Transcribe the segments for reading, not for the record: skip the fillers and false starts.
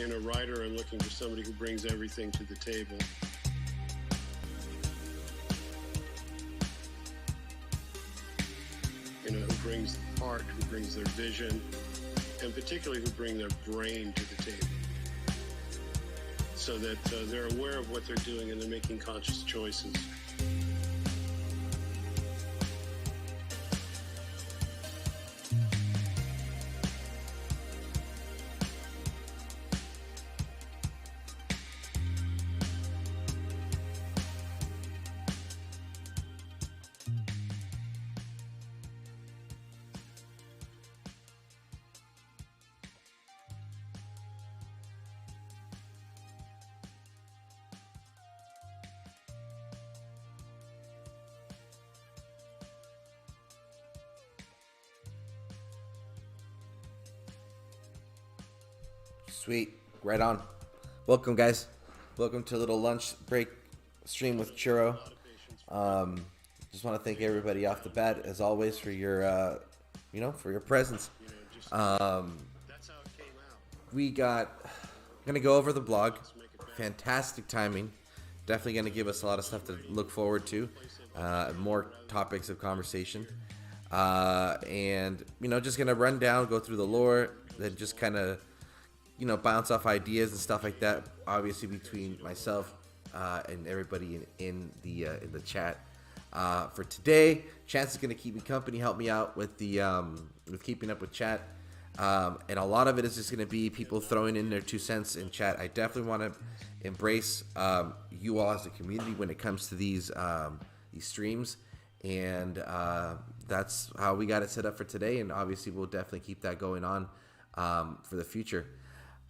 in a writer, I'm looking for somebody who brings everything to the table. You know, who brings the heart, who brings their vision, and particularly who bring their brain to the table, so that they're aware of what they're doing and they're making conscious choices. Sweet. Right on. Welcome, guys. Welcome to a little lunch break stream with Churro. Just want to thank everybody off the bat, as always, for your, for your presence. We got, going to go over the blog. Fantastic timing. Definitely going to give us a lot of stuff to look forward to. More topics of conversation. And, just going to run down, go through the lore, then just kind of, bounce off ideas and stuff like that. Obviously, between myself and everybody in the chat. For today, Chance is going to keep me company, help me out with the with keeping up with chat. And a lot of it is just going to be people throwing in their 2 cents in chat. I definitely want to embrace you all as a community when it comes to these streams, and that's how we got it set up for today. And obviously, we'll definitely keep that going on for the future.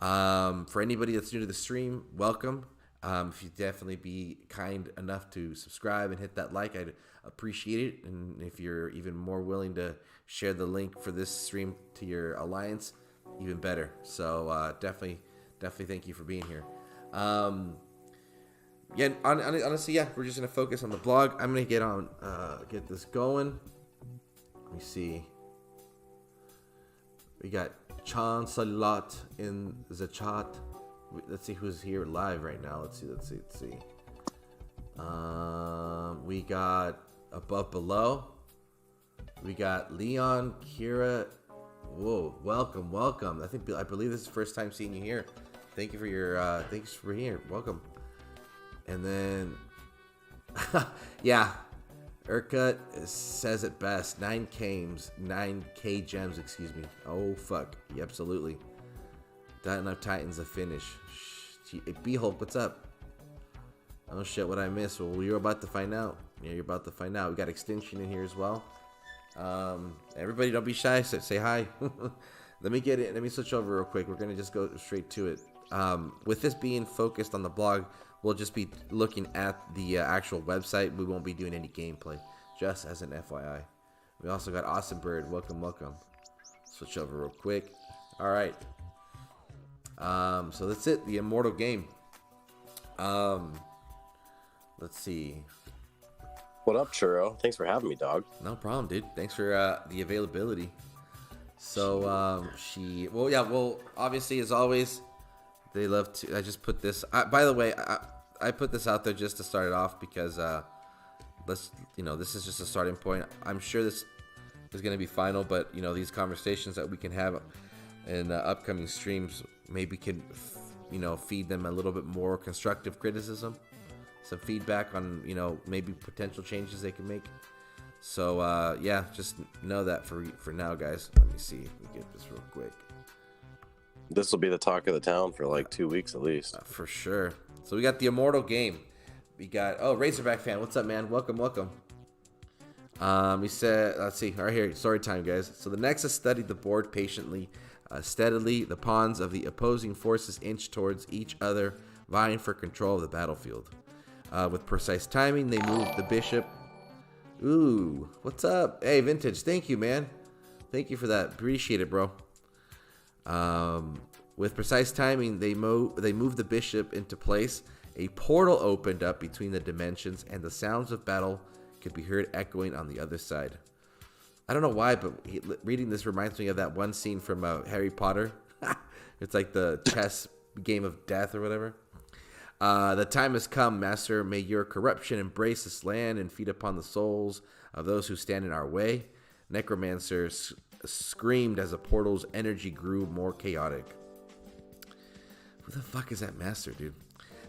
For anybody that's new to the stream, welcome. If you definitely be kind enough to subscribe and hit that like, I'd appreciate it. And if you're even more willing to share the link for this stream to your alliance, even better. So definitely thank you for being here. Honestly, we're just gonna focus on the blog. I'm gonna get this going. Let me see. We got Chancelot in the chat. Let's see who's here live right now. Let's see. We got Above Below. We got Leon, Kira. Whoa, welcome. I believe this is the first time seeing you here. Thank you for your thanks for here. Welcome. And then Urkut says it best. 9K gems, excuse me. Oh, fuck. Yeah, absolutely. Not enough Titans to finish. B-Hulk, what's up? Oh, shit, what I missed? Well, you're about to find out. Yeah, you're about to find out. We got Extinction in here as well. Everybody, don't be shy. Say hi. Let me switch over real quick. We're going to just go straight to it. With this being focused on the blog, we'll just be looking at the actual website. We won't be doing any gameplay, just as an FYI. We also got Awesome Bird. Welcome. Switch over real quick. All right. So that's it. The Immortal game. Let's see. What up, Churro? Thanks for having me, dog. No problem, dude. Thanks for the availability. So obviously, as always, they love to. I just put this. By the way, I put this out there just to start it off because this is just a starting point. I'm sure this is going to be final, but these conversations that we can have in upcoming streams maybe can feed them a little bit more constructive criticism, some feedback on maybe potential changes they can make. So just know that for now, guys. Let me see if we get this real quick. This will be the talk of the town for like 2 weeks at least. For sure. So we got the Immortal game. We got Razorback fan. What's up, man? Welcome. We said, let's see. All right, here. Story time, guys. So the Nexus studied the board patiently, steadily. The pawns of the opposing forces inched towards each other, vying for control of the battlefield. With precise timing, they moved the bishop. Ooh, what's up? Hey, Vintage. Thank you, man. Thank you for that. Appreciate it, bro. With precise timing, they moved the bishop into place. A portal opened up between the dimensions, and the sounds of battle could be heard echoing on the other side. I don't know why, but reading this reminds me of that one scene from Harry Potter. It's like the chess game of death or whatever. The time has come, Master. May your corruption embrace this land and feed upon the souls of those who stand in our way. Necromancer screamed as the portal's energy grew more chaotic. Who the fuck is that Master, dude?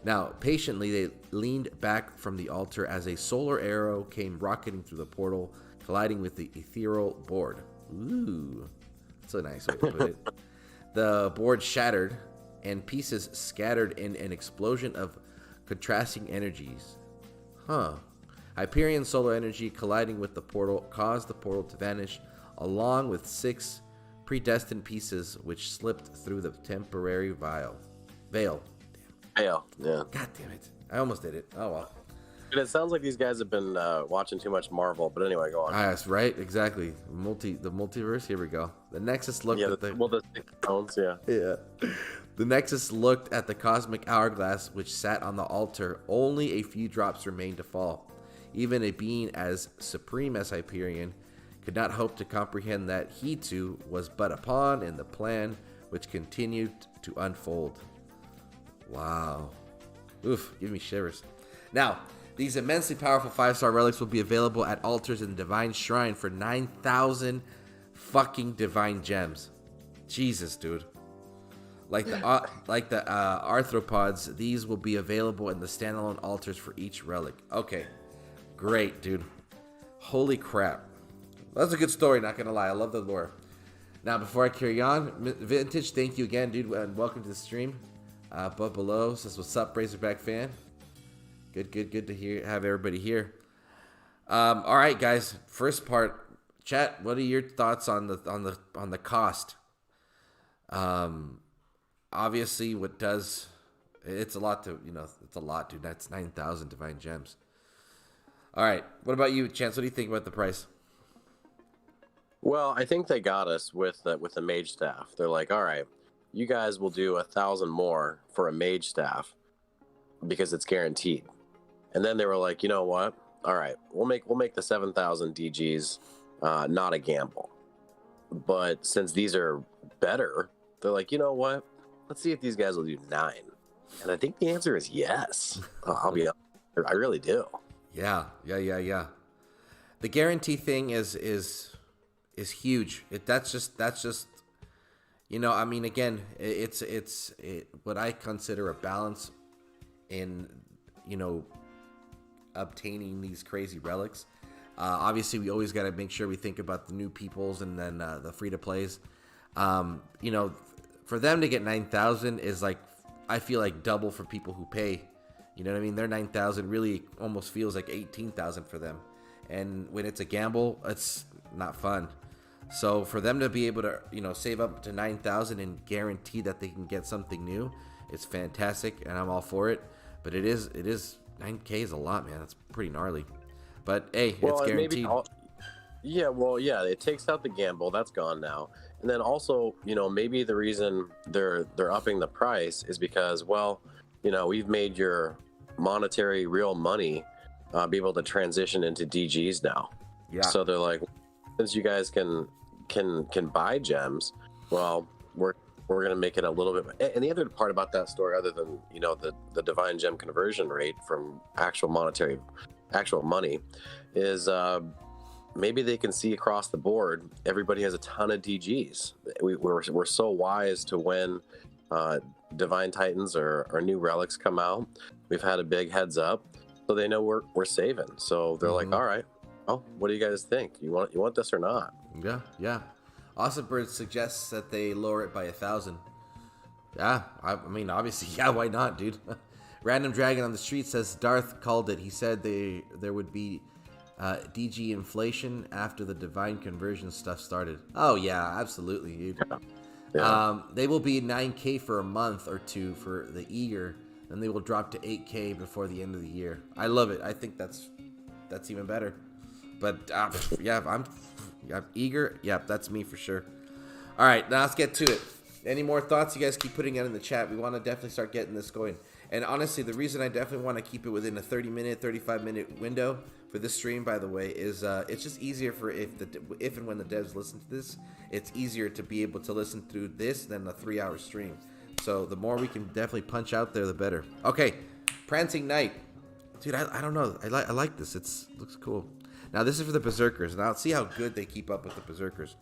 Now, patiently, they leaned back from the altar as a solar arrow came rocketing through the portal, colliding with the ethereal board. Ooh, that's a nice way to put it. The board shattered, and pieces scattered in an explosion of contrasting energies. Hyperion solar energy colliding with the portal caused the portal to vanish, along with 6 predestined pieces which slipped through the temporary veil. Veil, yeah. God damn it. I almost did it. Oh, well. And it sounds like these guys have been watching too much Marvel, but anyway, go on. That's right, exactly. The multiverse, here we go. The Nexus looked at the 6 stones, yeah. Yeah. The Nexus looked at the cosmic hourglass which sat on the altar. Only a few drops remained to fall. Even a being as supreme as Hyperion could not hope to comprehend that he too was but a pawn in the plan which continued to unfold. Wow. Oof, give me shivers. Now, these immensely powerful 5-star relics will be available at altars in the Divine Shrine for 9,000 fucking divine gems. Jesus, dude. Like the arthropods, these will be available in the standalone altars for each relic. Okay, great, dude. Holy crap. That's a good story, not gonna lie. I love the lore. Now, before I carry on, Vintage, thank you again, dude, and welcome to the stream. But below says, "What's up, Razorback fan?" Good to have everybody here. All right, guys. First part, chat. What are your thoughts on the cost? Obviously, it's a lot it's a lot, dude. That's 9,000 divine gems. All right. What about you, Chance? What do you think about the price? Well, I think they got us with the mage staff. They're like, all right, you guys will do 1,000 more for a mage staff because it's guaranteed. And then they were like, you know what? All right, we'll make the 7,000 DGs not a gamble. But since these are better, they're like, you know what? Let's see if these guys will do 9. And I think the answer is yes. I'll be honest. I really do. Yeah. The guarantee thing is huge. That's just I mean, again, it's what I consider a balance in obtaining these crazy relics. Obviously, we always got to make sure we think about the new peoples and then the free to plays. For them to get 9,000 is like, I feel like double for people who pay. You know what I mean? Their 9,000 really almost feels like 18,000 for them. And when it's a gamble, it's not fun. So for them to be able to, save up to 9,000 and guarantee that they can get something new, it's fantastic, and I'm all for it. But it is 9K is a lot, man. It's pretty gnarly. But hey, it's guaranteed. It takes out the gamble. That's gone now. And then also, maybe the reason they're upping the price is because, we've made your monetary real money be able to transition into DGs now. Yeah. So they're like, since you guys can buy gems, well, we're gonna make it a little bit. And the other part about that story, other than the divine gem conversion rate from actual money, is maybe they can see across the board everybody has a ton of DGs. We're so wise to when divine titans or new relics come out. We've had a big heads up, so they know we're saving. So they're like, all right, well, what do you guys think? You want this or not? Yeah. Awesome Bird suggests that they lower it by 1,000. Yeah, I mean, obviously, yeah, why not, dude? Random Dragon on the street says Darth called it. He said there would be DG inflation after the divine conversion stuff started. Oh yeah, absolutely, dude. Yeah. They will be 9K for a month or two for the eager, and they will drop to 8K before the end of the year. I love it. I think that's even better. But I'm eager. Yeah, that's me for sure. All right, now let's get to it. Any more thoughts? You guys keep putting it in the chat. We want to definitely start getting this going. And honestly, the reason I definitely want to keep it within a 30-minute, 35-minute window for this stream, by the way, is it's just easier for if and when the devs listen to this, it's easier to be able to listen through this than a 3-hour stream. So the more we can definitely punch out there, the better. Okay, Prancing Knight. Dude, I don't know. I like this. Looks cool. Now, this is for the Berserkers. Now, let's see how good they keep up with the Berserkers.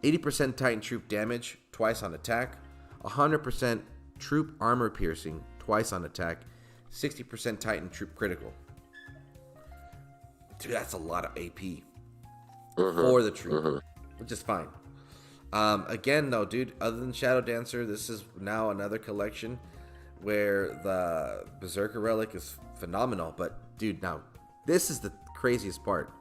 80% Titan troop damage, twice on attack. 100% troop armor piercing, twice on attack. 60% Titan troop critical. Dude, that's a lot of AP for the troop, which is fine. Again, though, dude, other than Shadow Dancer, this is now another collection where the Berserker relic is phenomenal. But, dude, now, this is the craziest part.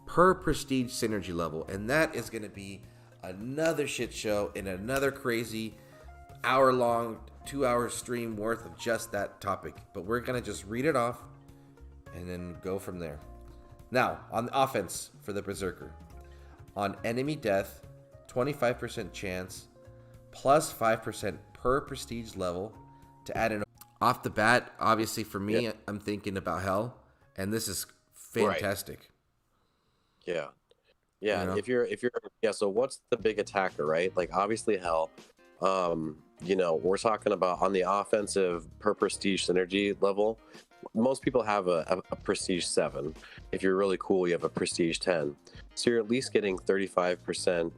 Per prestige synergy level, and that is going to be another shit show and another crazy hour-long, 2-hour stream worth of just that topic. But we're going to just read it off and then go from there. Now, on the offense for the Berserker. On enemy death, 25% chance, plus 5% per prestige level to add in. Off the bat, obviously for me, I'm thinking about Hell, and this is fantastic. Right. Yeah. You know? If you're so what's the big attacker, right? Like obviously Hell. We're talking about on the offensive per prestige synergy level. Most people have a prestige 7. If you're really cool, you have a prestige 10. So you're at least getting 35%,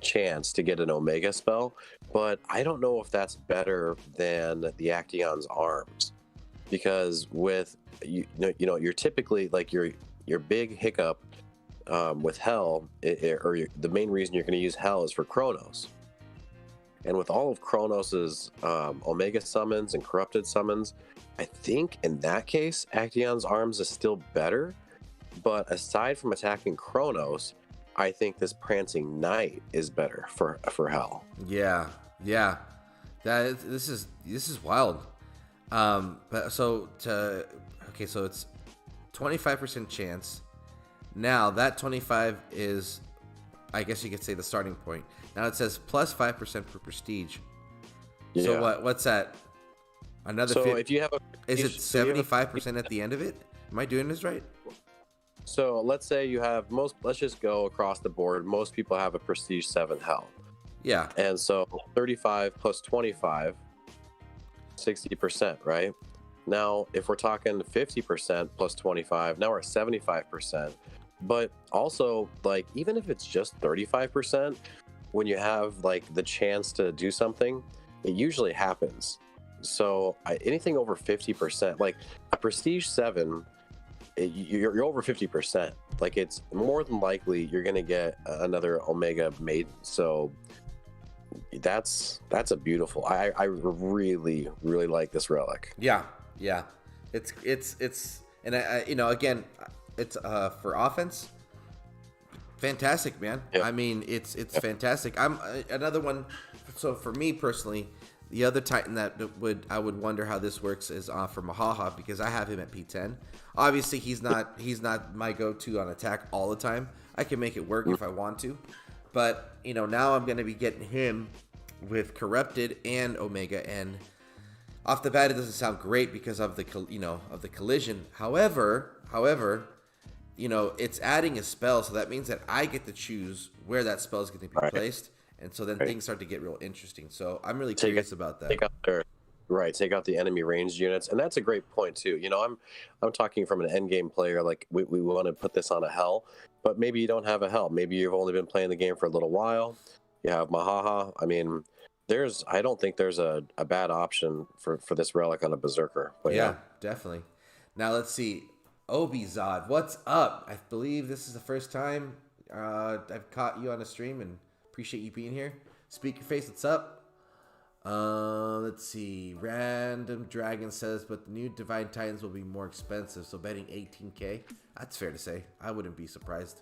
chance to get an Omega spell. But I don't know if that's better than the Actaeon's arms, because with you're typically like your big hiccup with Hell, the main reason you're going to use Hell is for Chronos. And with all of Kronos's Omega summons and corrupted summons, I think in that case, Actaeon's arms is still better. But aside from attacking Chronos, I think this Prancing Knight is better for Hell. Yeah. This is wild. So it's 25% chance. Now that 25 is, I guess you could say, the starting point. Now it says plus 5% per prestige. Yeah. So what's that? Another. So if you have is it 75% at the end of it? Am I doing this right? So let's say you have let's just go across the board. Most people have a prestige 7 Hell. Yeah. And so 35 plus 25, 60%, right? Now, if we're talking 50% plus 25, now we're at 75%. But also, like, even if it's just 35%, when you have like the chance to do something, it usually happens. So anything over 50%, like a prestige 7, you're over 50%. Like, it's more than likely you're gonna get another Omega maiden. So that's a beautiful. I really like this relic. Yeah. It's and again, it's for offense. Fantastic, man. Yep. I mean, it's fantastic. I'm another one. So for me personally, the other Titan that I would wonder how this works is for Mahaha, because I have him at P10. Obviously, he's not my go-to on attack all the time. I can make it work if I want to, but now I'm going to be getting him with Corrupted and Omega, and off the bat it doesn't sound great because of the collision. However, it's adding a spell, so that means that I get to choose where that spell is going to be placed, and so then things start to get real interesting. So I'm really curious about that. Take out the enemy ranged units, and that's a great point too. I'm talking from an end game player. Like we want to put this on a Hell, but maybe you don't have a Hell. Maybe you've only been playing the game for a little while. You have Mahaha. I mean, I don't think there's a bad option for this relic on a Berserker. But yeah, definitely. Now let's see. Obizod, what's up? I believe this is the first time I've caught you on a stream, and appreciate you being here. Speak your face, what's up? Let's see. Random Dragon says, but the new Divine Titans will be more expensive, so betting 18k. That's fair to say. I wouldn't be surprised.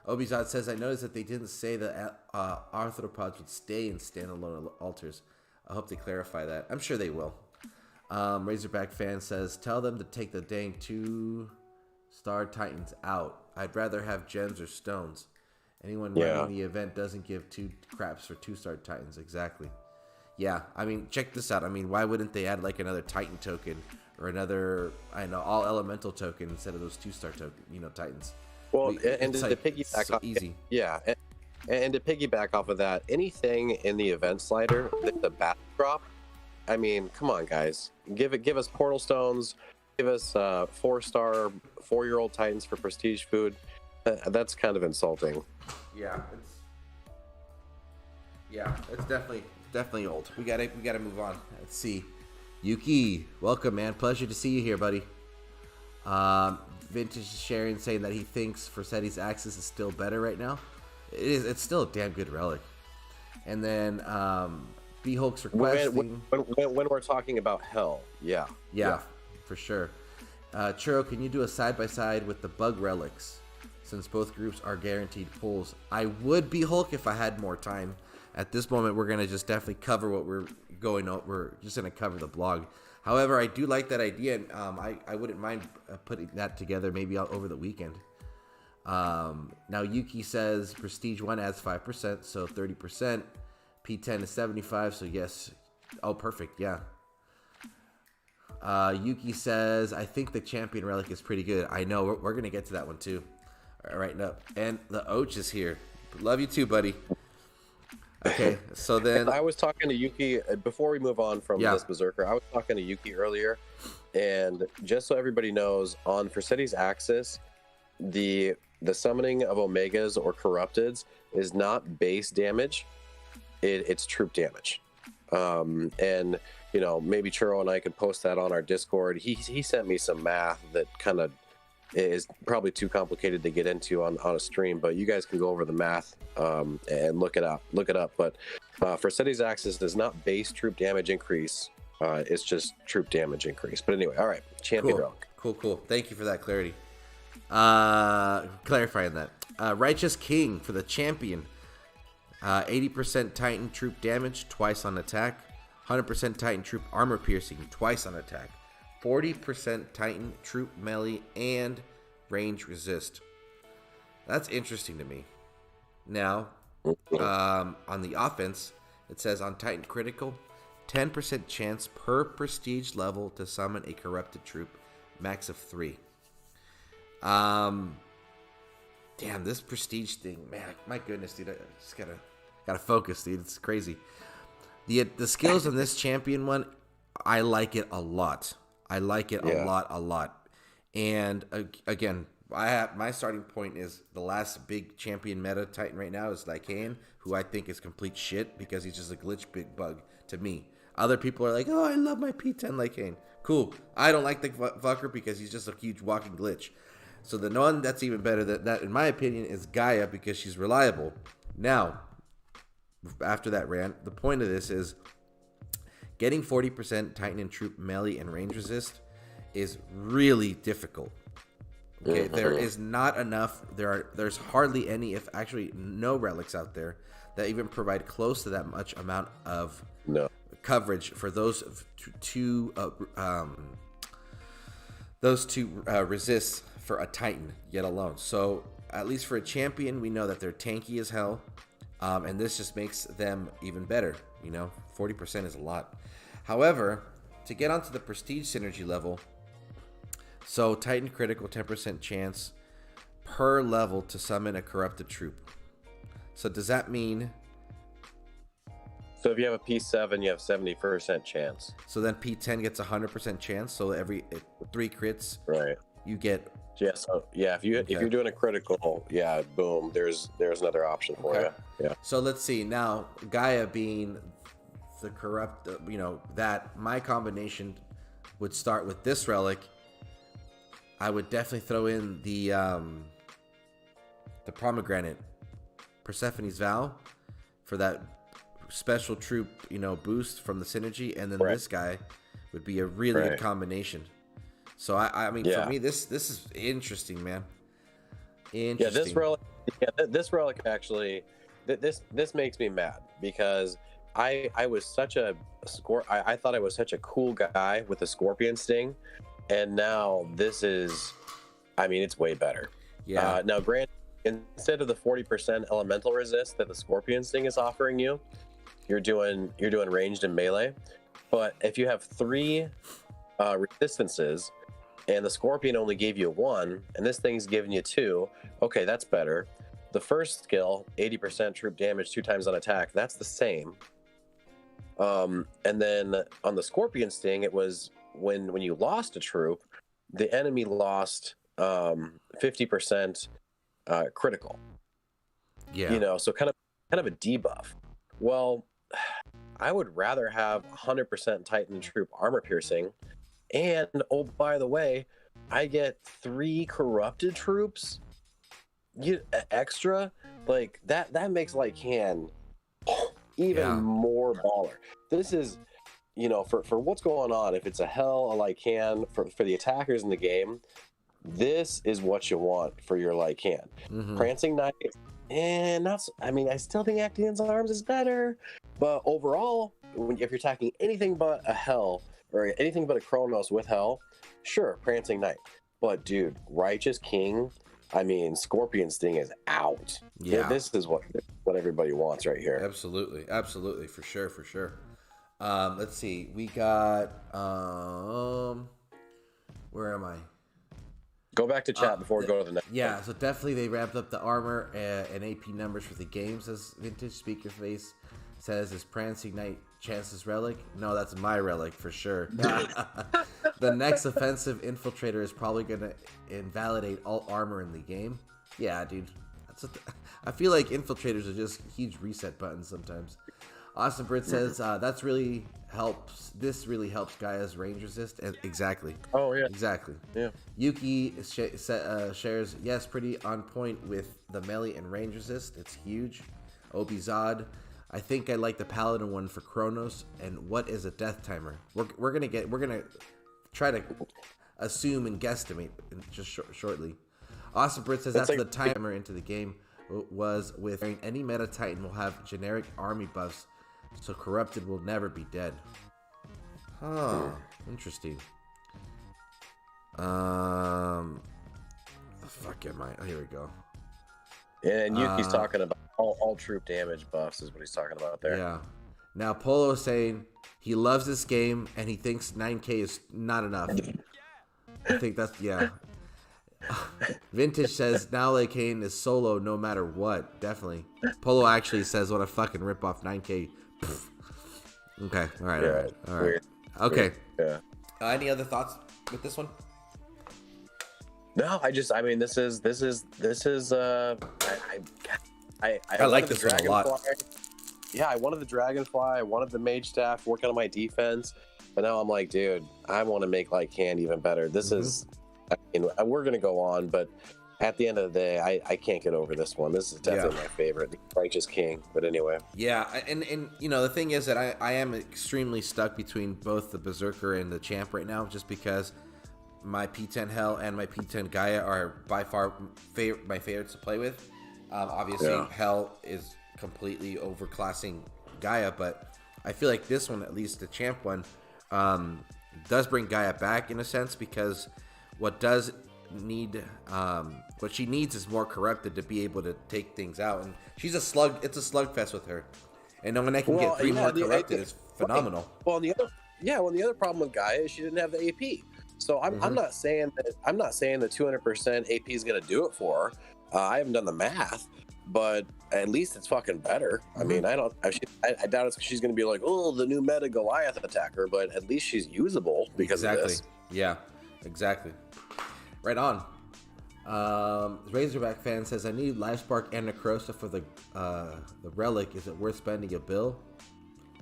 Obizod says, I noticed that they didn't say that arthropods would stay in standalone altars. I hope they clarify that. I'm sure they will. Razorback fan says, tell them to take the dang 2-star Titans out. I'd rather have gems or stones. Anyone running the event doesn't give 2 craps for 2-star Titans. Exactly. Yeah, I mean, check this out. I mean, why wouldn't they add like another Titan token or another, all elemental token instead of those 2-star token, Titans? Well, and the piggyback so easy. Yeah, And to piggyback off of that, anything in the event slider, the battle drop. I mean, come on, guys, give us portal stones, give us 4-star 4-year-old titans for prestige food. That's kind of insulting. Yeah, it's definitely old. We gotta move on. Let's see. Yuki, welcome, man. Pleasure to see you here, buddy. Vintage is sharing, saying that he thinks Forseti's Axis is still better right now. It's still a damn good relic. And then B-Hulk's requesting... When we're talking about hell, yeah, for sure. Churro, can you do a side-by-side with the bug relics, since both groups are guaranteed pulls? I would, B-Hulk, if I had more time. At this moment, we're going to just definitely cover what we're going on. We're just going to cover the blog. However, I do like that idea, and I wouldn't mind putting that together maybe over the weekend. Now, Yuki says Prestige 1 adds 5%, so 30%. P10 is 75, so yes. Oh, perfect, yeah. Yuki says, I think the champion relic is pretty good. I know, we're going to get to that one too. All right, no. And the Oach is here. Love you too, buddy. Okay, so then... I was talking to Yuki, before we move on from this Berserker, I was talking to Yuki earlier, and just so everybody knows, on Forseti's Axis, the summoning of Omegas or Corrupteds is not base damage, it's troop damage. And, you know, maybe Churro and I could post that on our Discord. He sent me some math that kind of is probably too complicated to get into on a stream, but you guys can go over the math and look it up. But Forseti's Axis does not base troop damage increase. It's just troop damage increase. But anyway, all right, champion relic. Cool. Thank you for that clarity. Clarifying that. Righteous King for the champion. 80% Titan troop damage, twice on attack. 100% Titan troop armor piercing, twice on attack. 40% Titan troop melee and range resist. That's interesting to me. Now, on the offense, it says on Titan critical, 10% chance per prestige level to summon a corrupted troop, max of 3. Damn, this prestige thing, man, my goodness, dude, I just gotta focus, dude. It's crazy. The skills on this champion one, I like it a lot. A lot. And again, my starting point is the last big champion meta Titan right now is Lycaon, who I think is complete shit because he's just a glitch big bug to me. Other people are like, oh, I love my P10 Lycaon. Cool. I don't like the fucker because he's just a huge walking glitch. So the one that's even better than that, in my opinion, is Gaia because she's reliable. Now, after that rant, the point of this is getting 40% Titan and troop melee and range resist is really difficult. Okay, there is not enough. There's hardly any, if actually no relics out there that even provide close to that much amount of coverage for those two resists for a Titan yet alone. So at least for a champion, we know that they're tanky as hell, and this just makes them even better. 40% is a lot. However, to get onto the prestige synergy level, so Titan critical 10% chance per level to summon a corrupted troop. So does that mean? So if you have a P7, you have 70% chance. So then P10 gets 100% chance. So every 3 crits, right? You get. Yeah. So yeah, if you're doing a critical, yeah, boom. There's another option for you. Yeah. So let's see now. Gaia being the corrupt, that my combination would start with this relic. I would definitely throw in the pomegranate, Persephone's Vow, for that special troop, boost from the synergy, and then this guy would be a really good combination. So I mean, for me, this is interesting, man. Interesting. This relic actually, this makes me mad because I was such a I thought I was such a cool guy with a scorpion sting, and now this is, I mean, it's way better. Yeah. Now, granted, instead of the 40% elemental resist that the scorpion sting is offering you, you're doing ranged and melee. But if you have 3 resistances and the scorpion only gave you 1 and this thing's giving you 2, okay, that's better. the first skill, 80% troop damage 2 times on attack. That's the same. And then on the Scorpion Sting, it was when you lost a troop, the enemy lost 50% critical. Yeah. You know, so kind of a debuff. Well, I would rather have 100% Titan troop armor piercing, and oh, by the way, I get 3 corrupted troops extra. Like that makes Lycan even more baller. This is, you know, for what's going on. If it's a hell, a Lycan for the attackers in the game, this is what you want for your Lycan. Prancing Knight, and that's, I mean, I still think Actaeon's Arms is better, but overall, if you're attacking anything but a hell or anything but a Chronos with hell, sure, Prancing Knight. But dude, Righteous King, I mean, Scorpion Sting is out. Yeah, this is what everybody wants right here. Absolutely, for sure. Let's see, we got where am I? Go back to chat before we go to the next. Yeah, so definitely they ramped up the armor and AP numbers for the games. As Vintage Speaker Face says, is Prancing Knight Chance's relic? No, that's my relic for sure. The next offensive Infiltrator is probably going to invalidate all armor in the game. Yeah, dude. I feel like Infiltrators are just huge reset buttons sometimes. Austin Britt says, this really helps Gaia's range resist. Exactly. Oh, yeah. Exactly. Yeah. Yuki shares, yes, pretty on point with the melee and range resist. It's huge. Obizad, I think I like the Paladin one for Chronos. And what is a death timer? We're gonna try to assume and guesstimate just shortly. Austin Britt says that's the timer into the game was with any meta Titan will have generic army buffs, so corrupted will never be dead. Huh. Interesting. The fuck am I? Oh, here we go. And Yuki's talking about all troop damage buffs is what he's talking about there. Yeah. Now Polo is saying he loves this game and he thinks 9K is not enough. I think that's, yeah. Vintage says now Lycan is solo no matter what. Definitely. Polo actually says what a fucking rip off 9K. Pfft. Okay. All right. Okay. Yeah. Any other thoughts with this one? No, I mean, this is I like this one a lot. Yeah, I wanted the Dragonfly, I wanted the Mage Staff, working on my defense, but now I'm like, dude, I want to make Lycan even better. This is, I mean, we're gonna go on, but at the end of the day, I can't get over this one. This is definitely my favorite, Righteous King. But anyway, yeah, and you know, the thing is that I am extremely stuck between both the Berserker and the Champ right now, just because my P10 Hell and my P10 Gaia are by far my favorites to play with. Obviously, Hell is completely overclassing Gaia, but I feel like this one, at least the Champ one, does bring Gaia back in a sense, because what she needs is more corrupted to be able to take things out, and she's a slug. It's a slugfest with her, and when I can get 3 more corrupted, is phenomenal. Well, the other problem with Gaia is she didn't have the AP. So I'm not saying that 200% AP is going to do it for her. I haven't done the math, but at least it's fucking better. I mean, I doubt she's going to be like, oh, the new meta Goliath attacker, but at least she's usable because of this. Yeah, exactly. Right on. Razorback fan says, I need Lifespark and Necrosa for the relic. Is it worth spending a bill?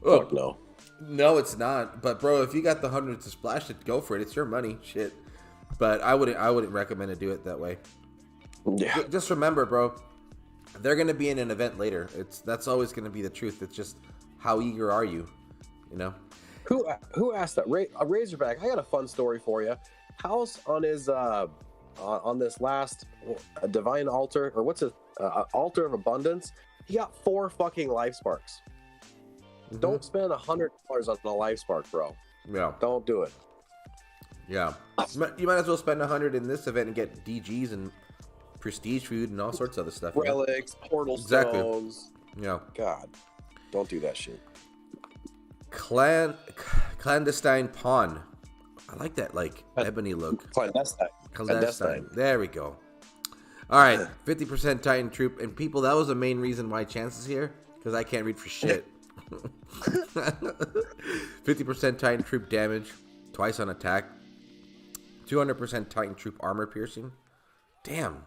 Oh, no. No, it's not. But bro, if you got the 100 to splash it, go for it. It's your money, shit. But I wouldn't recommend to do it that way. Yeah. Just remember, bro, they're gonna be in an event later. That's always gonna be the truth. It's just how eager are you, you know? Who asked that? Razorback. I got a fun story for you. House on his on this last divine altar, or what's it? Altar of abundance. He got 4 fucking life sparks. Don't spend $100 on a life spark, bro. Yeah. Don't do it. Yeah. You might as well spend 100 in this event and get DGs and prestige food and all sorts of other stuff. Relics, portal stones. Yeah. God. Don't do that shit. Clandestine Pawn. I like that, like, ebony look. Clandestine. There we go. All right, 50% Titan troop. And people, that was the main reason why Chance is here, because I can't read for shit. 50% Titan troop damage, twice on attack. 200% Titan troop armor piercing. Damn.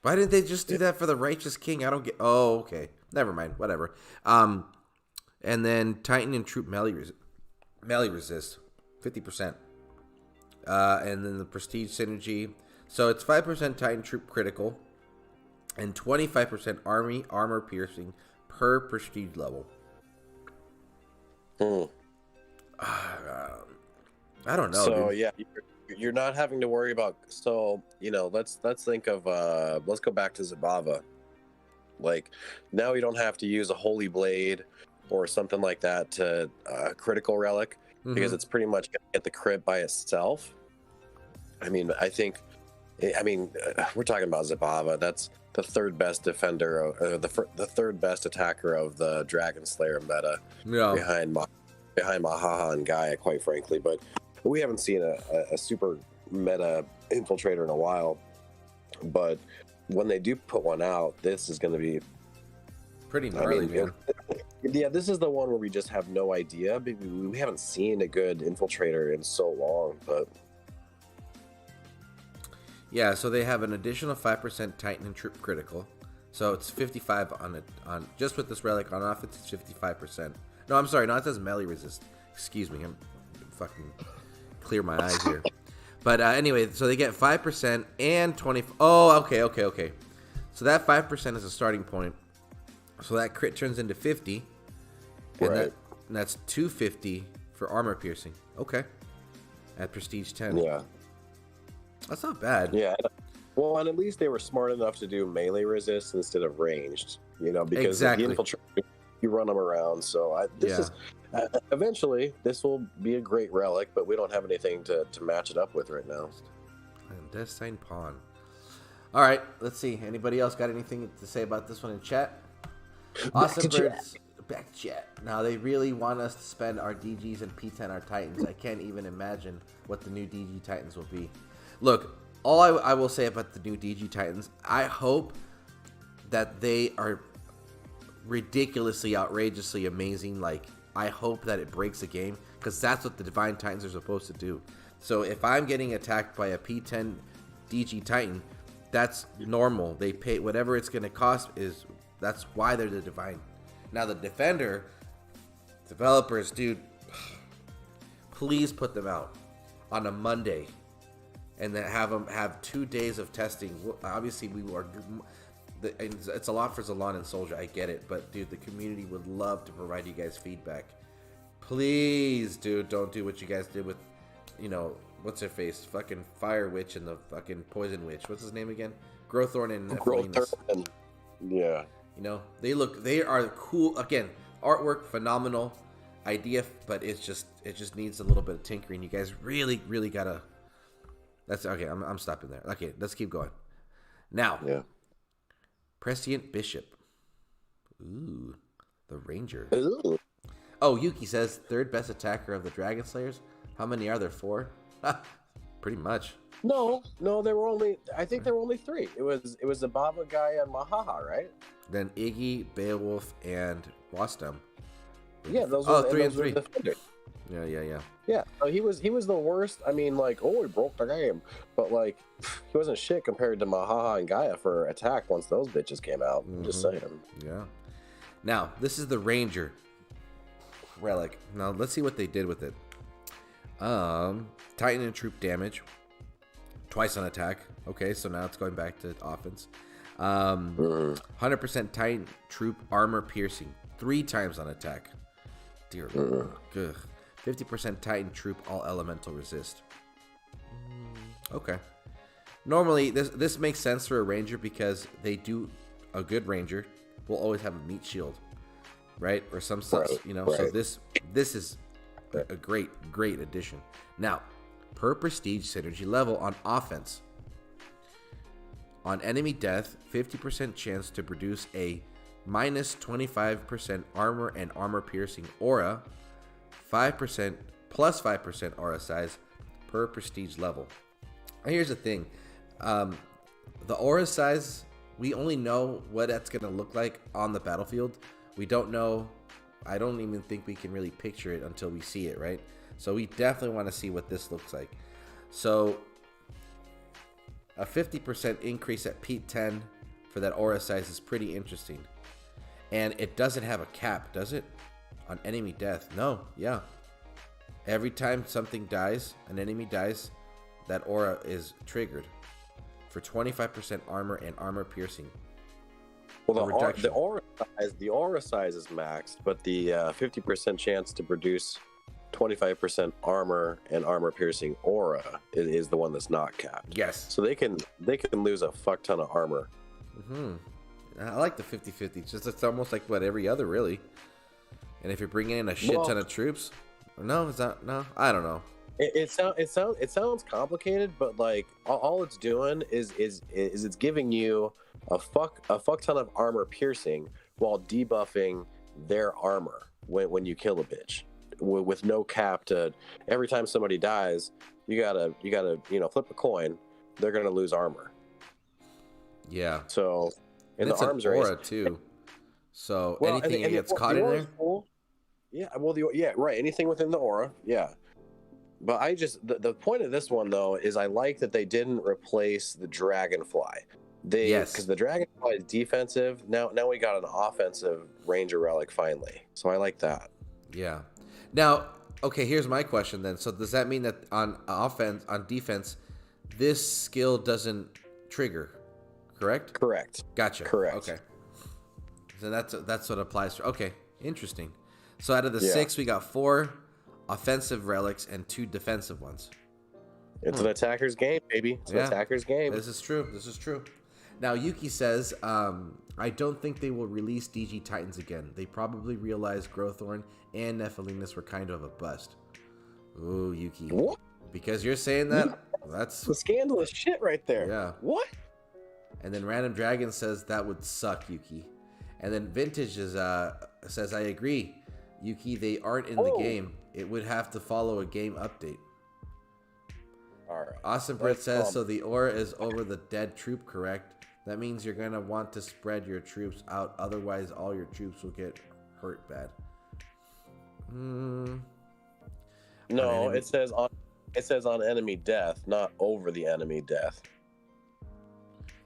Why didn't they just do that for the Righteous King? I don't get... Oh, okay. Never mind. Whatever. And then Titan and troop melee resist. 50%. And then the Prestige Synergy. So it's 5% Titan troop critical. And 25% armor piercing per Prestige level. I don't know. So, dude. yeah. You're not having to worry about. So, let's think of. Let's go back to Zabava. Like, now you don't have to use a Holy Blade or something like that to critical relic, because it's pretty much going to get the crit by itself. I mean, we're talking about Zabava. That's the third best defender, the third best attacker of the Dragon Slayer meta, behind Mahaha and Gaia, quite frankly. But we haven't seen a super meta infiltrator in a while. But when they do put one out, this is going to be pretty gnarly, man. Yeah, this is the one where we just have no idea. We haven't seen a good infiltrator in so long, but yeah. So they have an additional 5% Titan and troop critical. So it's 55 on just with this relic on offense. It's 55%. No, I'm sorry. No, it says melee resist. Excuse me. I'm fucking clear my eyes here. But anyway, so they get 5% and 20. Oh, okay. So that 5% is a starting point. So that crit turns into 50. And right. That's 250 for armor piercing. Okay. At Prestige 10. Yeah. That's not bad. Yeah. Well, and at least they were smart enough to do melee resist instead of ranged. Because exactly. the infiltrator, you run them around. So this is eventually this will be a great relic, but we don't have anything to match it up with right now. And Death Sign Pawn. All right, let's see. Anybody else got anything to say about this one in chat? Awesome Birds. Back to chat. Now they really want us to spend our DGs and P10 our Titans. I can't even imagine what the new DG Titans will be. Look, all I will say about the new DG Titans, I hope that they are ridiculously, outrageously amazing. Like, I hope that it breaks the game, because that's what the Divine Titans are supposed to do. So if I'm getting attacked by a P10 DG Titan, that's normal. They pay whatever it's going to cost. That's why they're the Divine. Now the Defender developers, dude, please put them out on a Monday, and then have them have 2 days of testing. Obviously, it's a lot for ZALON and Soldier. I get it, but dude, the community would love to provide you guys feedback. Please, dude, don't do what you guys did with, what's her face, fucking Fire Witch and the fucking Poison Witch. What's his name again? Growthorn and Nephilim. Yeah. They are cool. Again, artwork phenomenal, idea, but it just needs a little bit of tinkering. You guys really, really gotta. That's okay. I'm stopping there. Okay, let's keep going. Now, Prescient Bishop. Ooh, the Ranger. Ooh. Oh, Yuki says third best attacker of the Dragon Slayers. How many are there? 4? Pretty much. No, I think there were only 3. It was the Baba guy and Mahaha, right? Then Iggy, Beowulf, and Wastam. Yeah, those were 3 and 3. Yeah. Yeah, so he was the worst. I mean, like, he broke the game, but like, he wasn't shit compared to Mahaha and Gaia for attack once those bitches came out. Just saying. Yeah. Now this is the Ranger relic. Now let's see what they did with it. Titan and troop damage, twice on attack. Okay, so now it's going back to offense. 100% Titan troop armor piercing, 3 times on attack. Dear Lord. 50% Titan troop all elemental resist. Okay. Normally this makes sense for a Ranger, because they do a good Ranger will always have a meat shield, right? Or some stuff, Right. So this is a great addition. Now, per prestige synergy level on offense, on enemy death, 50% chance to produce a minus 25% armor and armor piercing aura, 5% plus 5% aura size per prestige level. And here's the thing, The aura size, we only know what that's going to look like on the battlefield. We don't know. I don't even think we can really picture it until we see it, right? So we definitely want to see what this looks like. So a 50% increase at Pete 10 for that aura size is pretty interesting. And it doesn't have a cap, does it? On enemy death. No, yeah. Every time something dies, an enemy dies, that aura is triggered for 25% armor and armor piercing. Well, the aura size is maxed, but the 50% chance to produce 25% armor and armor piercing aura is the one that's not capped. Yes. So they can lose a fuck ton of armor. I like the 50-50. It's almost like what every other really. And if you're bringing in a shit ton of troops, no, is that no? I don't know. It sounds complicated, but like all it's doing is it's giving you a fuck ton of armor piercing while debuffing their armor when you kill a bitch with no cap to every time somebody dies you gotta flip a coin, they're gonna lose armor. Yeah. So and it's the arms an aura are too. So anything that gets caught in there. Cool. Yeah. Well, right. Anything within the aura. Yeah. But I just the point of this one though is I like that they didn't replace the dragonfly. Because the dragonfly is defensive. Now we got an offensive ranger relic finally. So I like that. Yeah. Now, okay, here's my question then. So does that mean that on defense, this skill doesn't trigger? Correct? Correct. Gotcha. Correct. Okay. So that's what applies to. Okay, interesting. So out of the 6, we got 4 offensive relics and 2 defensive ones. It's an attacker's game, baby. It's an attacker's game. This is true. Now, Yuki says, I don't think they will release DG Titans again. They probably realized Growthorn and Nephilinus were kind of a bust. Ooh, Yuki. What? Because you're saying that? That's the scandalous shit right there. Yeah. What? And then Random Dragon says, that would suck, Yuki. And then Vintage says, I agree. Yuki, they aren't in the game. It would have to follow a game update. All right. Awesome Brit says, so the aura is over the dead troop, correct? That means you're going to want to spread your troops out. Otherwise, all your troops will get hurt bad. No, it says on enemy death, not over the enemy death.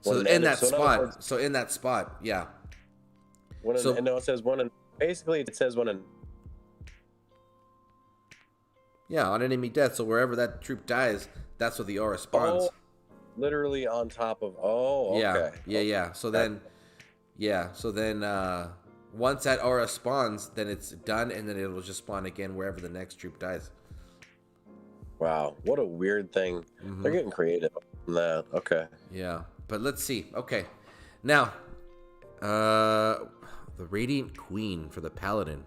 So in that spot, yeah. It says one. Basically, it says one. Yeah, on enemy death. So wherever that troop dies, that's where the aura spawns. Literally on top of. Oh, okay. Yeah. So then, once that aura spawns, then it's done, and then it will just spawn again wherever the next troop dies. Wow, what a weird thing. They're getting creative on that. Okay. Yeah, but let's see. Okay, now, the Radiant Queen for the Paladin.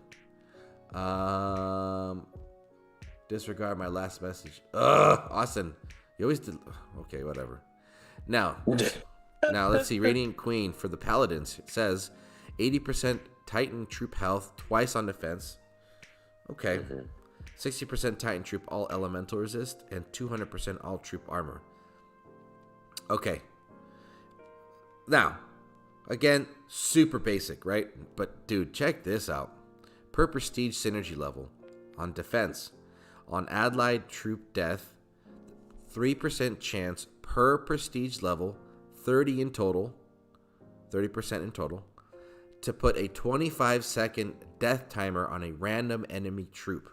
Disregard my last message. Austin, you always did. Okay, whatever. Now let's see. Radiant Queen for the Paladins. It says 80% Titan troop health, twice on defense. Okay. 60% Titan troop all elemental resist, and 200% all troop armor. Okay. Now, again, super basic, right? But dude, check this out. Per prestige synergy level on defense. On allied troop death, 3% chance per prestige level, 30% in total, to put a 25-second death timer on a random enemy troop.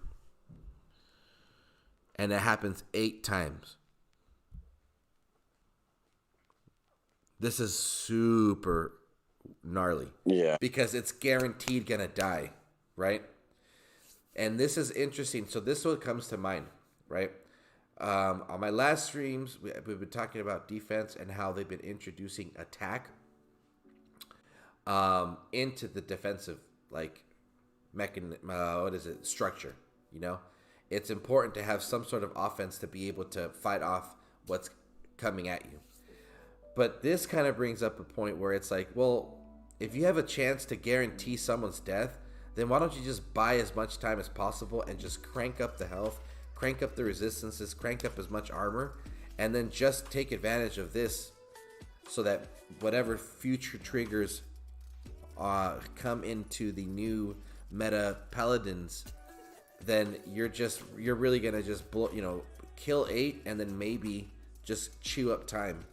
And it happens 8 times. This is super gnarly. Yeah. Because it's guaranteed gonna die, right? And this is interesting. So this is what comes to mind, right? On my last streams, we've been talking about defense and how they've been introducing attack into the defensive, like, structure, you know? It's important to have some sort of offense to be able to fight off what's coming at you. But this kind of brings up a point where it's like, well, if you have a chance to guarantee someone's death, then why don't you just buy as much time as possible and just crank up the health, crank up the resistances, crank up as much armor, and then just take advantage of this so that whatever future triggers come into the new meta Paladins, then you're really gonna just kill 8 and then maybe just chew up time.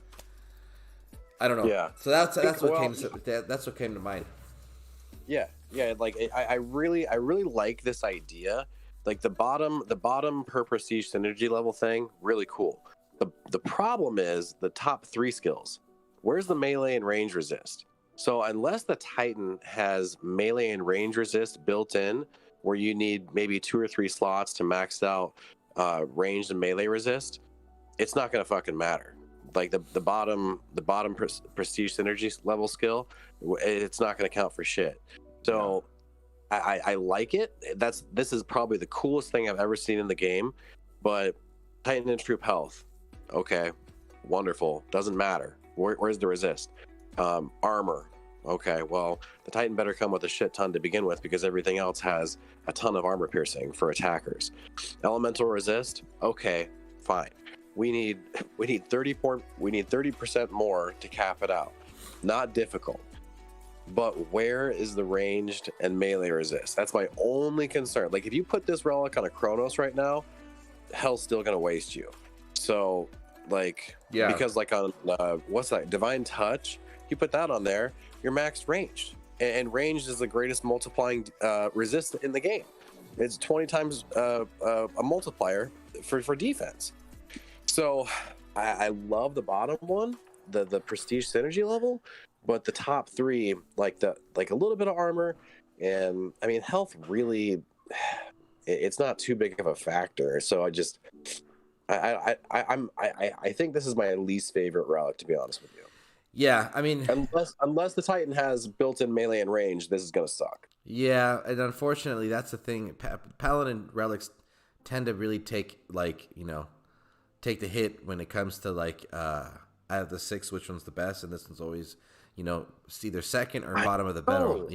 I don't know. Yeah. So that's what came to mind. Yeah. Like I really like this idea. Like the bottom per prestige synergy level thing, really cool. The problem is the top 3 skills. Where's the melee and range resist? So unless the Titan has melee and range resist built in, where you need maybe 2 or 3 slots to max out range and melee resist, it's not gonna fucking matter. Like the bottom prestige synergy level skill, it's not gonna count for shit. So I like it. This is probably the coolest thing I've ever seen in the game. But Titan and troop health, okay, wonderful. Doesn't matter. Where's the resist? Armor, okay. Well, the Titan better come with a shit ton to begin with, because everything else has a ton of armor piercing for attackers. Elemental resist, okay, fine. We need 30% more to cap it out. Not difficult. But where is the ranged and melee resist? That's my only concern. Like, if you put this relic on a Chronos right now, hell's still gonna waste you. So, like, because like on what's that? Divine Touch, you put that on there, you're maxed ranged, and ranged is the greatest multiplying resist in the game. It's 20 times a multiplier for defense. So, I love the bottom one, the prestige synergy level. But the top 3, like a little bit of armor, and I mean health, really, it's not too big of a factor. So I think this is my least favorite relic, to be honest with you. Yeah, I mean, unless the Titan has built-in melee and range, this is gonna suck. Yeah, and unfortunately, that's the thing. Paladin relics tend to really take the hit when it comes to out of the 6, which one's the best, and this one's always, it's either second or bottom of the barrel,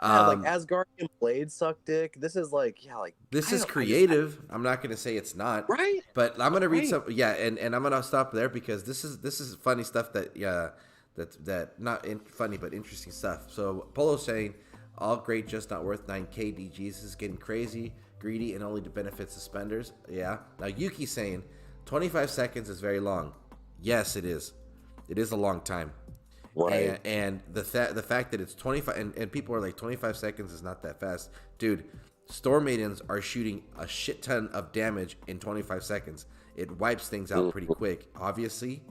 like Asgardian Blade suck dick. This is this is creative. I'm not gonna say it's not, right? But I'm gonna read some, and I'm gonna stop there, because this is funny stuff that not funny but interesting stuff. So Polo's saying, all great, just not worth 9k DGs. This is getting crazy, greedy, and only to benefit suspenders. Yeah. Now Yuki's saying 25 seconds is very long. Yes, it is. It is a long time. Right. And the fact that it's 25, and people are like, 25 seconds is not that fast. Dude, Storm Maidens are shooting a shit ton of damage in 25 seconds. It wipes things out pretty quick. Obviously,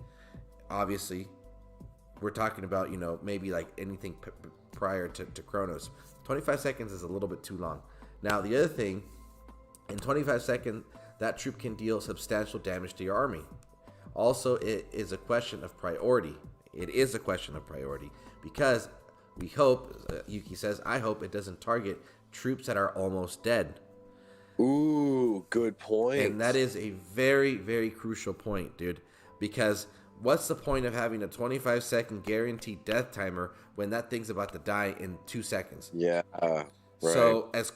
we're talking about, maybe like anything prior to Chronos. 25 seconds is a little bit too long. Now, the other thing, in 25 seconds, that troop can deal substantial damage to your army. Also, it is a question of priority. It is a question of priority, because we hope, Yuki says, I hope it doesn't target troops that are almost dead. Ooh, good point. And that is a very, very crucial point, dude, because what's the point of having a 25-second guaranteed death timer when that thing's about to die in 2 seconds? Yeah, right. So as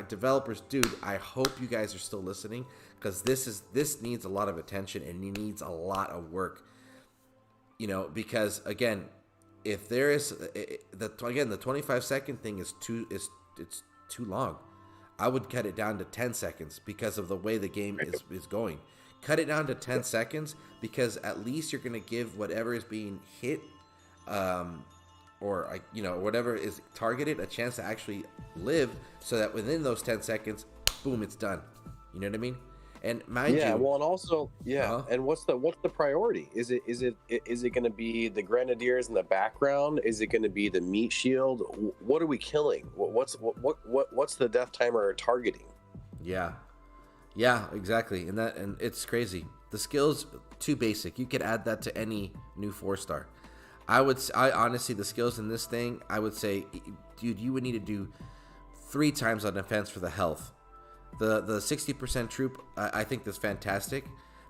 developers, dude, I hope you guys are still listening, because this needs a lot of attention, and it needs a lot of work. Because again, if there is the 25-second thing is too long. I would cut it down to 10 seconds because of the way the game is going. Cut it down to 10 seconds, because at least you're gonna give whatever is being hit, or whatever is targeted, a chance to actually live, so that within those 10 seconds, boom, it's done. You know what I mean? And mind you, and also, and what's the priority? Is it going to be the grenadiers in the background? Is it going to be the meat shield? What are we killing? What's the death timer targeting? Yeah, exactly. And it's crazy. The skills too basic. You could add that to any new 4-star. I honestly, the skills in this thing, I would say, dude, you would need to do 3 times on defense for the health. The 60% troop, I think that's fantastic,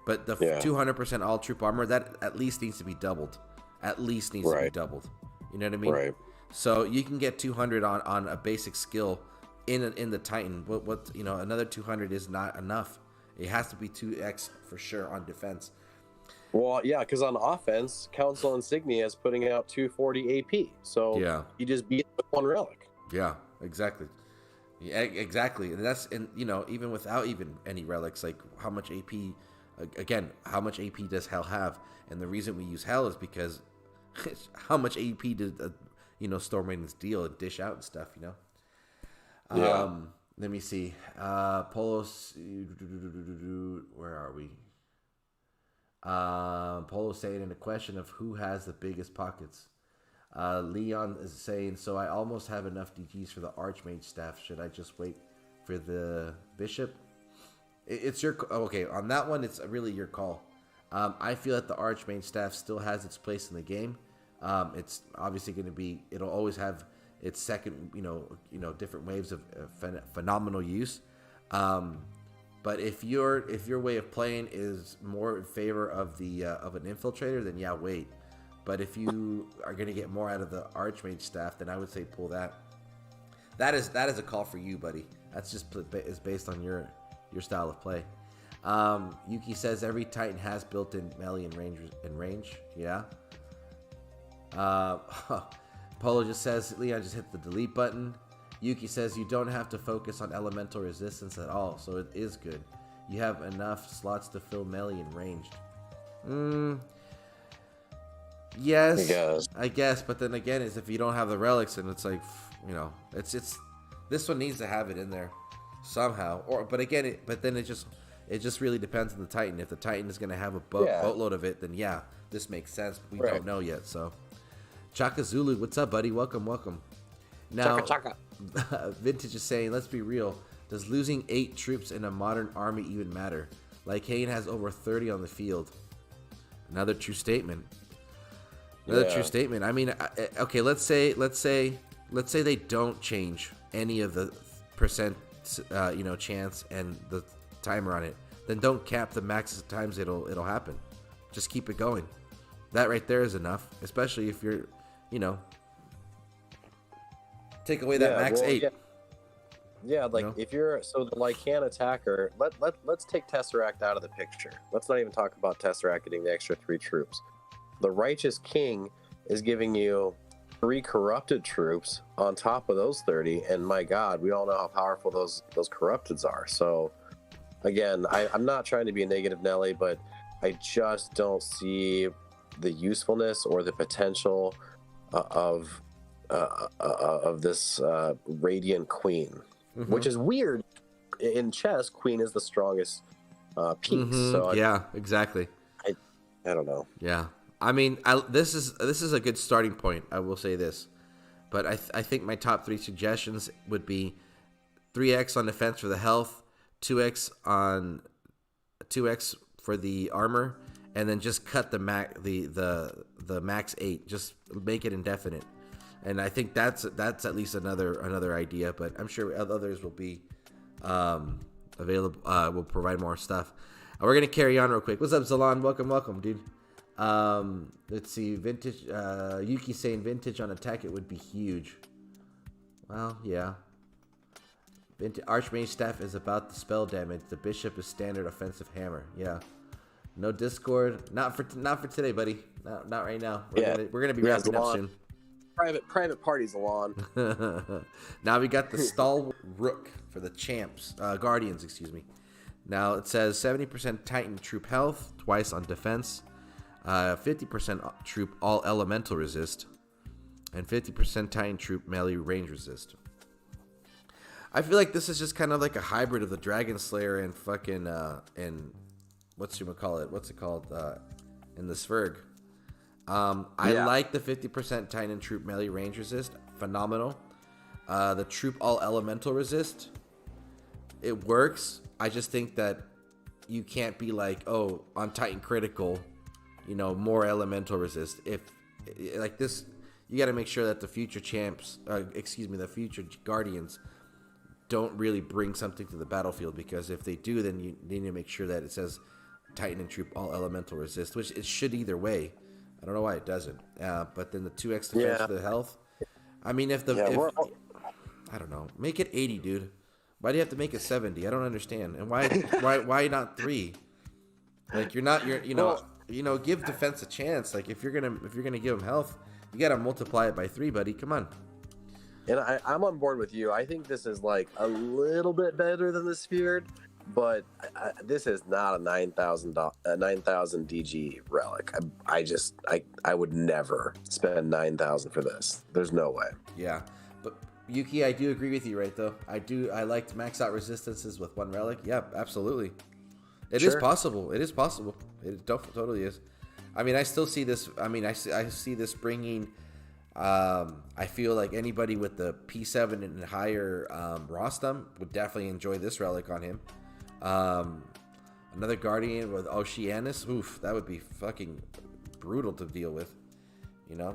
but the 200% all troop armor, that at least needs to be doubled. To be doubled. You know what I mean? Right. So you can get 200 on a basic skill in the Titan. Another 200 is not enough. It has to be 2x for sure on defense. Well, yeah, because on offense, Council Insignia is putting out 240 AP. So Yeah. you just beat it with one relic. Yeah, exactly. Yeah, exactly. And that's, and you know, even without even any relics, like how much AP, again, how much AP does Hell have? And the reason we use Hell is because how much AP did, you know, Storm Raiden's deal and dish out and stuff, you know? Yeah. Let me see. Polos, where are we? Polo saying in the question of who has the biggest pockets. Leon is saying, so I almost have enough DGs for the Archmage staff. Should I just wait for the Bishop? It's your... Okay, on that one, it's really your call. I feel that the Archmage staff still has its place in the game. It's obviously going to be... It'll always have its second, you know, different waves of phenomenal use. But if your way of playing is more in favor of the of an Infiltrator, then yeah, wait. But if you are going to get more out of the Archmage staff, then I would say pull that. That is a call for you, buddy. That's just is based on your style of play. Yuki says every Titan has built-in melee and range. Yeah. Polo just says Leon just hit the delete button. Yuki says you don't have to focus on elemental resistance at all, so it is good. You have enough slots to fill melee and ranged. Yes, I guess, but then again, is if you don't have the relics, and it's like, you know, it's this one needs to have it in there somehow. But then it just really depends on the Titan. If the Titan is going to have a boatload of it, then yeah, this makes sense. We don't know yet. So, Chaka Zulu, what's up, buddy? Welcome. Now, Chaka. Vintage is saying, let's be real. Does losing 8 troops in a modern army even matter? Like Kane has over 30 on the field. Another true statement. True statement. I mean, okay, let's say they don't change any of the percent, chance and the timer on it. Then don't cap the max times it'll happen. Just keep it going. That right there is enough, especially if you're, take away that max 8. Yeah, like if you're the Lycan attacker, let's take Tesseract out of the picture. Let's not even talk about Tesseract getting the extra 3 troops. The Righteous King is giving you 3 corrupted troops on top of those 30, and my God, we all know how powerful those corrupteds are. So, again, I'm not trying to be a negative Nelly, but I just don't see the usefulness or the potential of this Radiant Queen, which is weird. In chess, Queen is the strongest piece. So yeah, exactly. I don't know. Yeah. I mean, this is a good starting point. I will say this, but I think my top 3 suggestions would be 3x on defense for the health, 2x for the armor, and then just cut the max 8. Just make it indefinite. And I think that's at least another idea. But I'm sure others will be available. Will provide more stuff. We're gonna carry on real quick. What's up, Zalon? Welcome, dude. Let's see, vintage. Yuki saying vintage on attack, it would be huge. Well, yeah. Archmage staff is about the spell damage. The bishop is standard offensive hammer. Yeah. No Discord. Not for today, buddy. Not right now. We're gonna be wrapping up soon. Private parties, Alon. Now we got the Stalwart Rook for the champs, Guardians, excuse me. Now it says 70% Titan troop health, twice on defense, 50% troop all elemental resist, and 50% Titan troop melee range resist. I feel like this is just kind of like a hybrid of the Dragon Slayer and fucking and what's it called? In the Sverg. I like the 50% Titan troop melee range resist. Phenomenal. The troop all elemental resist. It works. I just think that you can't be like, oh, on Titan critical, more elemental resist. If like this, you got to make sure that the future champs, the future Guardians, don't really bring something to the battlefield, because if they do, then you need to make sure that it says Titan and troop all elemental resist, which it should either way. I don't know why it doesn't. But then the 2x defense for the health. I mean, I don't know, make it 80, dude. Why do you have to make it 70? I don't understand. And why not 3? Like you're give defense a chance. Like if you're gonna give him health, you gotta multiply it by 3, buddy. Come on. And I'm on board with you. I think this is like a little bit better than the Sphered, but this is not a 9,000 DG relic. I would never spend 9,000 for this. There's no way. Yeah, but Yuki, I do agree with you, right? Though I liked max out resistances with 1 relic. Yeah, absolutely. It is possible. It is possible. It totally is. I mean, I still see this. I mean, I see this bringing. I feel like anybody with the P7 and higher Rostam would definitely enjoy this relic on him. Another Guardian with Oceanus. Oof, that would be fucking brutal to deal with.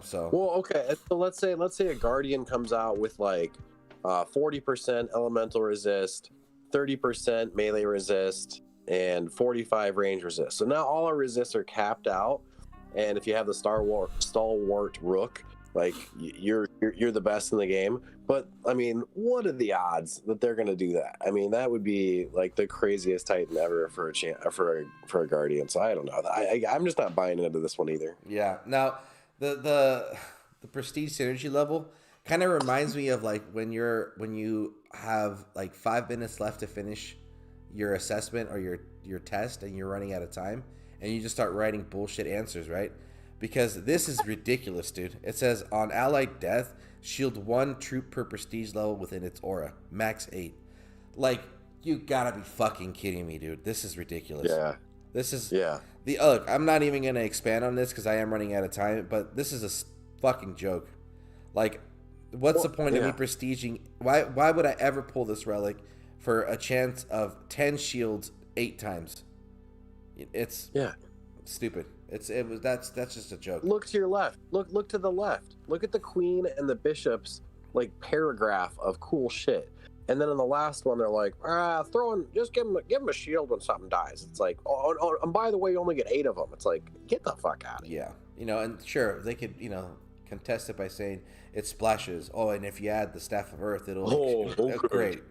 So. Well, okay. So let's say a Guardian comes out with like 40% elemental resist, 30% melee resist, and 45 range resist. So now all our resists are capped out, and if you have the stalwart rook, like you're the best in the game. But I mean, what are the odds that they're gonna do that? I mean, that would be like the craziest Titan ever for a Guardian. So I don't know. I'm just not buying into this one either. Yeah. Now the prestige synergy level kind of reminds me of like when you have like 5 minutes left to finish your assessment or your test and you're running out of time and you just start writing bullshit answers, right? Because this is ridiculous, dude. It says on allied death, shield 1 troop per prestige level within its aura, max 8. Like, you gotta be fucking kidding me, dude. This is ridiculous. Yeah. This is yeah. Look, I'm not even gonna expand on this because I am running out of time. But this is a fucking joke. Like, what's the point of me prestiging? Why would I ever pull this relic for a chance of 10 shields 8 times? It's stupid. That's just a joke. Look to your left. Look to the left. Look at the queen and the bishop's like paragraph of cool shit. And then in the last one, they're like, just give him a shield when something dies. It's like, oh, and by the way, you only get 8 of them. It's like, get the fuck out of here. Yeah, and sure, they could, contest it by saying it splashes. Oh, and if you add the Staff of Earth, it'll great.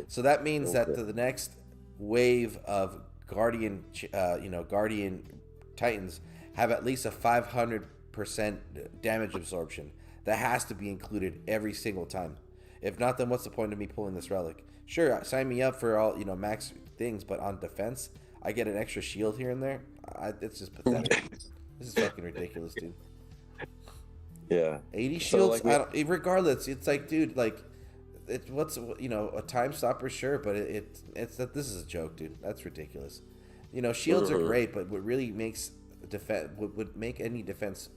So that means that the next wave of Guardian Titans have at least a 500% damage absorption. That has to be included every single time. If not, then what's the point of me pulling this relic? Sure, sign me up for all max things, but on defense, I get an extra shield here and there. It's just pathetic. This is fucking ridiculous, dude. Yeah, 80 shields. Regardless, it's like, dude, like, what's a time stopper? Sure, but it's that this is a joke, dude. That's ridiculous. Shields are great, but what really makes would make any defense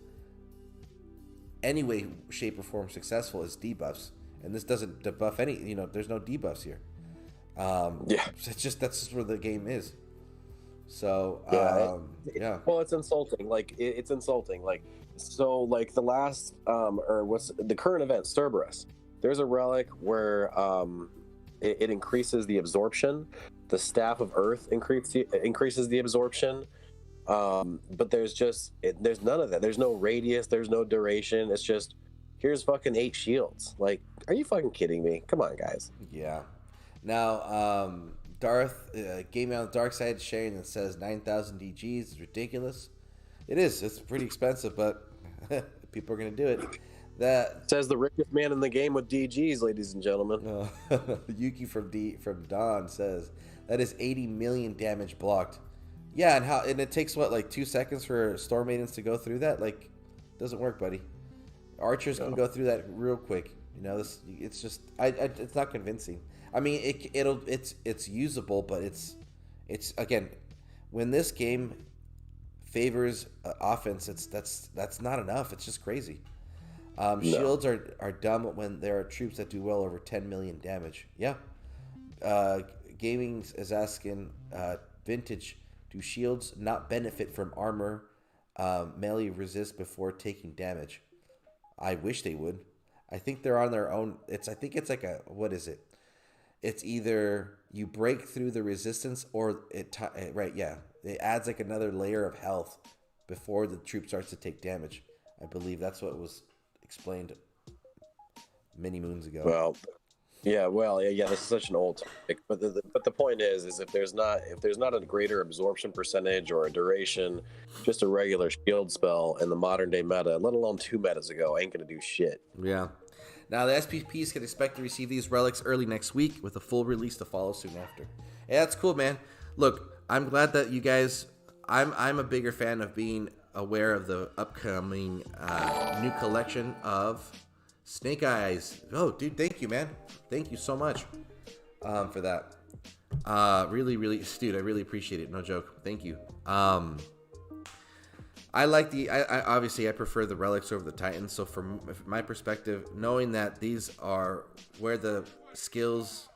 any way, shape, or form successful is debuffs, and this doesn't debuff any. There's no debuffs here. That's just where the game is. So Well, it's insulting. Like it's insulting. Like so, like the last or what's the current event, Cerberus. There's a relic where it increases the absorption. The Staff of Earth increases the absorption. But there's none of that. There's no radius. There's no duration. It's just here's fucking 8 shields. Like, are you fucking kidding me? Come on, guys. Yeah. Now, Darth Gaming on the Darkside sharing that says 9,000 DGs is ridiculous. It is. It's pretty expensive, but people are gonna do it. That says the richest man in the game with DGs, ladies and gentlemen. Yuki from Dawn says that is 80 million damage blocked. Yeah, and it takes what, like 2 seconds for Storm Maidens to go through that? Like, doesn't work, buddy. Archers can go through that real quick. It's just it's not convincing. I mean, it's usable, but it's again, when this game favors offense, that's not enough. It's just crazy. Shields are dumb when there are troops that do well over 10 million damage. Yeah. Gaming is asking, Vintage, do shields not benefit from armor melee resist before taking damage? I wish they would. I think they're on their own. I think it's like what is it? It's either you break through the resistance or it adds like another layer of health before the troop starts to take damage. I believe that's what was explained many moons ago. Well, Yeah, well, yeah, this is such an old topic, but the point is if there's not a greater absorption percentage or a duration, just a regular shield spell in the modern day meta, let alone 2 metas ago, ain't gonna do shit. Yeah. Now the SPPs can expect to receive these relics early next week with a full release to follow soon after. Yeah, that's cool, man. Look, I'm glad that you guys. I'm a bigger fan of being aware of the upcoming new collection of Snake Eyes. Oh, dude, thank you, man. Thank you so much for that. Really, dude, I really appreciate it. No joke. Thank you. I like I obviously I prefer the relics over the Titans. So from my perspective, knowing that these are where the skills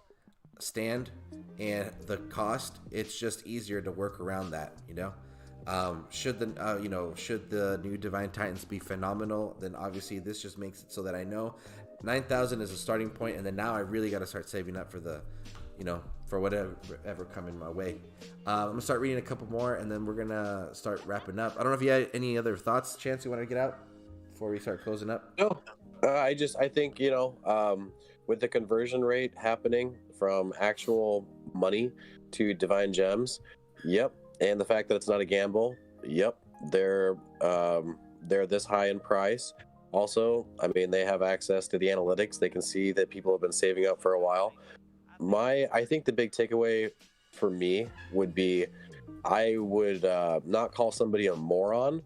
stand and the cost, it's just easier to work around that, you know. Should the new Divine Titans be phenomenal, then obviously this just makes it so that I know 9,000 is a starting point, and then now I really got to start saving up for the, you know, for whatever coming my way. I'm gonna start reading a couple more, and then we're gonna start wrapping up. I don't know if you had any other thoughts, Chance, you want to get out before we start closing up? No, I think, you know, with the conversion rate happening from actual money to divine gems, yep, and the fact that it's not a gamble, yep, they're this high in price. Also, I mean, they have access to the analytics. They can see that people have been saving up for a while. I think the big takeaway for me would be, I would not call somebody a moron,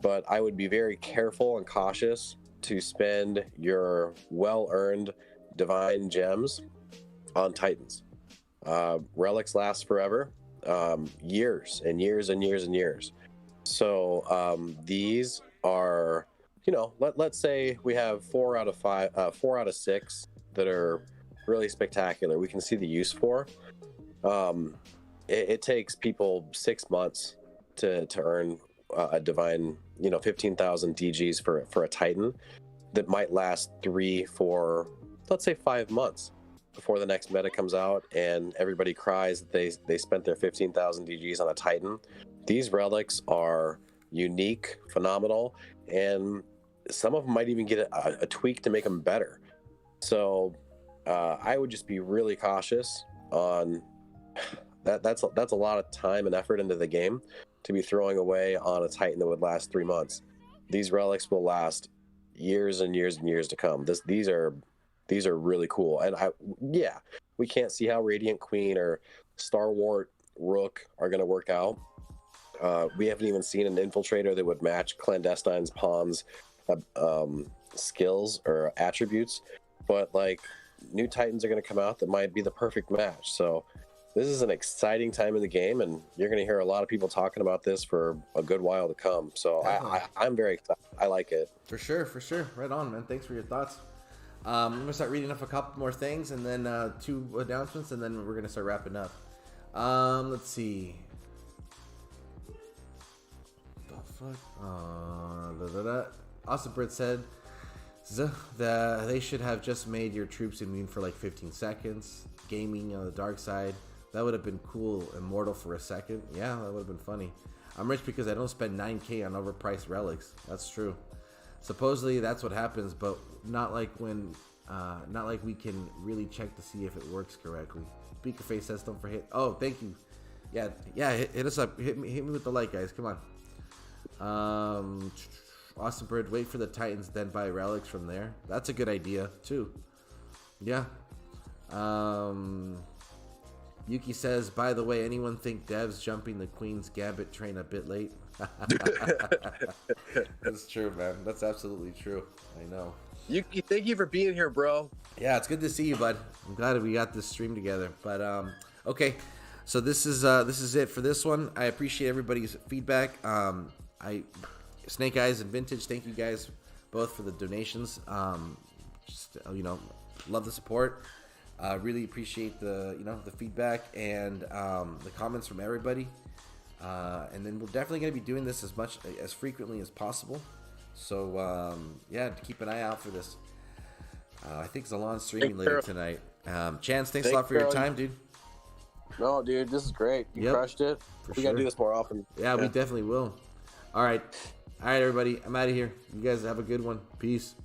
but I would be very careful and cautious to spend your well-earned divine gems on Titans. Relics last forever, years and years and years and years. So these are, you know, let's say we have 4 out of 6 that are really spectacular. We can see the use for. It takes people 6 months to earn a divine, you know, 15,000 DGs for a Titan that might last 3, 4, let's say 5 months before the next meta comes out and everybody cries that they spent their 15,000 DGs on a Titan. These relics are unique, phenomenal, and some of them might even get a tweak to make them better. So I would just be really cautious on that. That's a lot of time and effort into the game to be throwing away on a Titan that would last 3 months. These relics will last years and years and years to come. These are really cool. And we can't see how Radiant Queen or Starwart Rook are going to work out. We haven't even seen an Infiltrator that would match Clandestine's Pawn's skills or attributes, but like new Titans are going to come out that might be the perfect match. So this is an exciting time in the game, and you're going to hear a lot of people talking about this for a good while to come. So I'm very excited. I like it. For sure. Right on, man. Thanks for your thoughts. I'm going to start reading off a couple more things, and then 2 announcements, and then we're going to start wrapping up. Let's see. The fuck? Awesome Brit said that they should have just made your troops immune for like 15 seconds. Gaming on the dark side. That would have been cool. Immortal for a second. Yeah, that would have been funny. I'm rich because I don't spend 9K on overpriced relics. That's true. Supposedly that's what happens, but not like when, not like we can really check to see if it works correctly. Speaker Face says don't forget. Oh, thank you. Yeah. Hit us up. Hit me with the like, guys. Come on. Awesome Bird. Wait for the Titans, then buy relics from there. That's a good idea too. Yeah. Yuki says, by the way, anyone think Dev's jumping the Queen's Gambit train a bit late? That's true, man. That's absolutely true. I know. Yuki, thank you for being here, bro. Yeah, it's good to see you, bud. I'm glad we got this stream together. But okay, so this is it for this one. I appreciate everybody's feedback. Snake Eyes and Vintage, thank you guys both for the donations. Just love the support. Really appreciate the feedback and the comments from everybody. And then we're definitely going to be doing this as frequently as possible. So keep an eye out for this. I think Zalon's streaming later tonight. Chance, thanks a lot for your time, dude. No, dude, this is great. You crushed it. We gotta do this more often. Yeah, we definitely will. All right, everybody. I'm out of here. You guys have a good one. Peace.